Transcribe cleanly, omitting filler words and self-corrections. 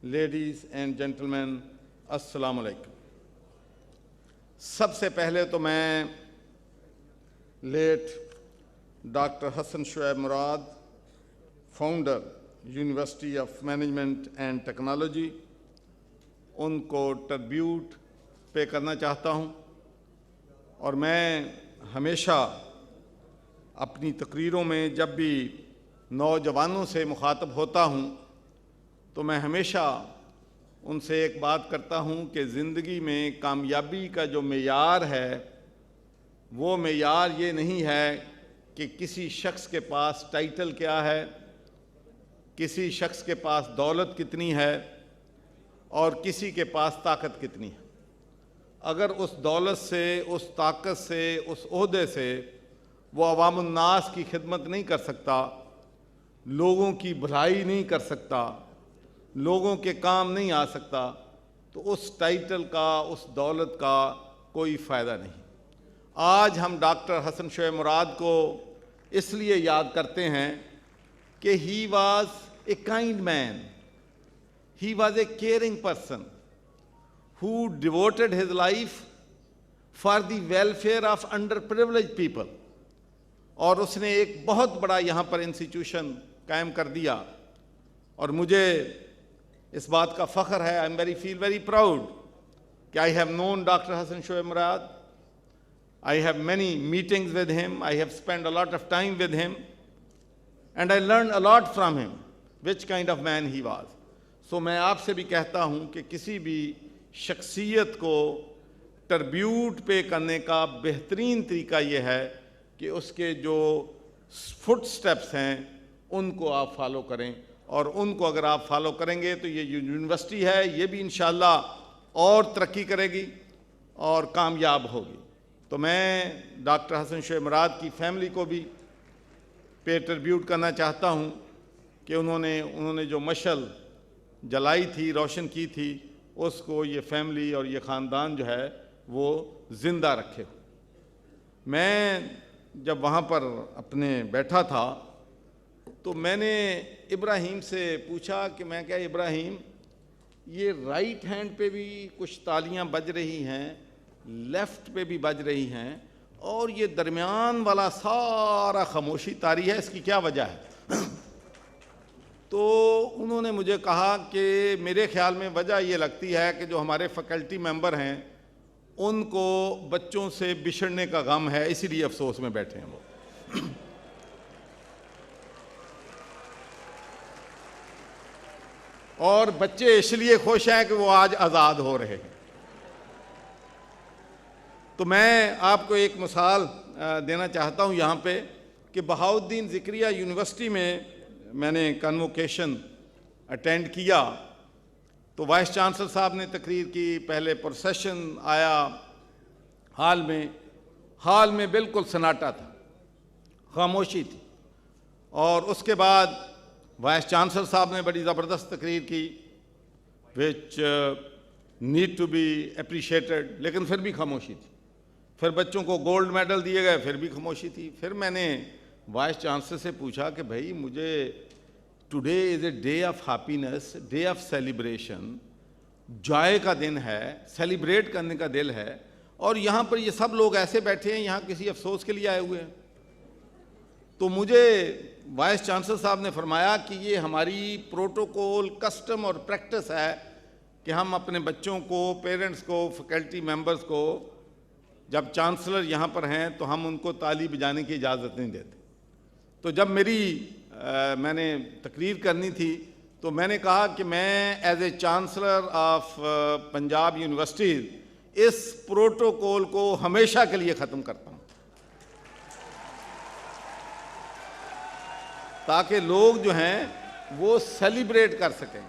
Ladies and gentleman, السلام علیکم۔ سب سے پہلے تو میں late doctor Hasan Shoaib Murad, founder university of management and technology, ان کو ٹربیوٹ پے کرنا چاہتا ہوں۔ اور میں ہمیشہ اپنی تقریروں میں جب بھی نوجوانوں سے مخاطب ہوتا ہوں تو میں ہمیشہ ان سے ایک بات کرتا ہوں کہ زندگی میں کامیابی کا جو معیار ہے وہ معیار یہ نہیں ہے کہ کسی شخص کے پاس ٹائٹل کیا ہے، کسی شخص کے پاس دولت کتنی ہے اور کسی کے پاس طاقت کتنی ہے۔ اگر اس دولت سے، اس طاقت سے، اس عہدے سے وہ عوام الناس کی خدمت نہیں کر سکتا، لوگوں کی بھلائی نہیں کر سکتا، لوگوں کے کام نہیں آ سکتا، تو اس ٹائٹل کا، اس دولت کا کوئی فائدہ نہیں۔ آج ہم ڈاکٹر حسن شعیب مراد کو اس لیے یاد کرتے ہیں کہ he was a kind man, he was a caring person who devoted his life for the welfare of underprivileged people، اور اس نے ایک بہت بڑا یہاں پر انسٹیٹیوشن قائم کر دیا، اور مجھے اس بات کا فخر ہے، I feel very proud کہ I have known Dr. Hasan Shoaib Murad. I have many meetings with him, I have spent a lot of time with him, and I learned a lot from him, which kind of man he was. So میں آپ سے بھی کہتا ہوں کہ کسی بھی شخصیت کو ٹربیوٹ پے کرنے کا بہترین طریقہ یہ ہے کہ اس کے جو فٹ سٹیپس ہیں ان کو آپ فالو کریں، اور ان کو اگر آپ فالو کریں گے تو یہ یونیورسٹی ہے، یہ بھی انشاءاللہ اور ترقی کرے گی اور کامیاب ہوگی۔ تو میں ڈاکٹر حسن شعیب مراد کی فیملی کو بھی پے ٹربیوٹ کرنا چاہتا ہوں کہ انہوں نے جو مشعل جلائی تھی، روشن کی تھی، اس کو یہ فیملی اور یہ خاندان جو ہے وہ زندہ رکھے۔ میں جب وہاں پر اپنے بیٹھا تھا تو میں نے ابراہیم سے پوچھا کہ میں کہا ابراہیم، یہ رائٹ ہینڈ پہ بھی کچھ تالیاں بج رہی ہیں، لیفٹ پہ بھی بج رہی ہیں، اور یہ درمیان والا سارا خاموشی طاری ہے، اس کی کیا وجہ ہے؟ تو انہوں نے مجھے کہا کہ میرے خیال میں وجہ یہ لگتی ہے کہ جو ہمارے فیکلٹی ممبر ہیں ان کو بچوں سے بچھڑنے کا غم ہے، اسی لیے افسوس میں بیٹھے ہیں وہ۔ اور بچے اس لیے خوش ہیں کہ وہ آج آزاد ہو رہے ہیں۔ تو میں آپ کو ایک مثال دینا چاہتا ہوں یہاں پہ کہ بہاؤالدین ذکریہ یونیورسٹی میں نے کنووکیشن اٹینڈ کیا تو وائس چانسلر صاحب نے تقریر کی، پہلے پروسیشن آیا ہال میں بالکل سناٹا تھا، خاموشی تھی، اور اس کے بعد وائس چانسلر صاحب نے بڑی زبردست تقریر کی which need to be appreciated، لیکن پھر بھی خاموشی تھی۔ پھر بچوں کو گولڈ میڈل دیے گئے، پھر بھی خاموشی تھی۔ پھر میں نے وائس چانسلر سے پوچھا کہ بھائی مجھے today is a day of happiness, day of celebration, joy کا دن ہے، سیلیبریٹ کرنے کا دن ہے، اور یہاں پر یہ سب لوگ ایسے بیٹھے ہیں، یہاں کسی افسوس کے لیے آئے ہوئے ہیں؟ تو مجھے وائس چانسلر صاحب نے فرمایا کہ یہ ہماری پروٹوکول، کسٹم اور پریکٹس ہے کہ ہم اپنے بچوں کو، پیرنٹس کو، فیکلٹی ممبرز کو، جب چانسلر یہاں پر ہیں تو ہم ان کو تالی بجانے کی اجازت نہیں دیتے۔ تو جب میں نے تقریر کرنی تھی تو میں نے کہا کہ میں as a chancellor of Punjab University اس پروٹوکول کو ہمیشہ کے لیے ختم کرتا ہوں، تاکہ لوگ جو ہیں وہ سیلیبریٹ کر سکیں۔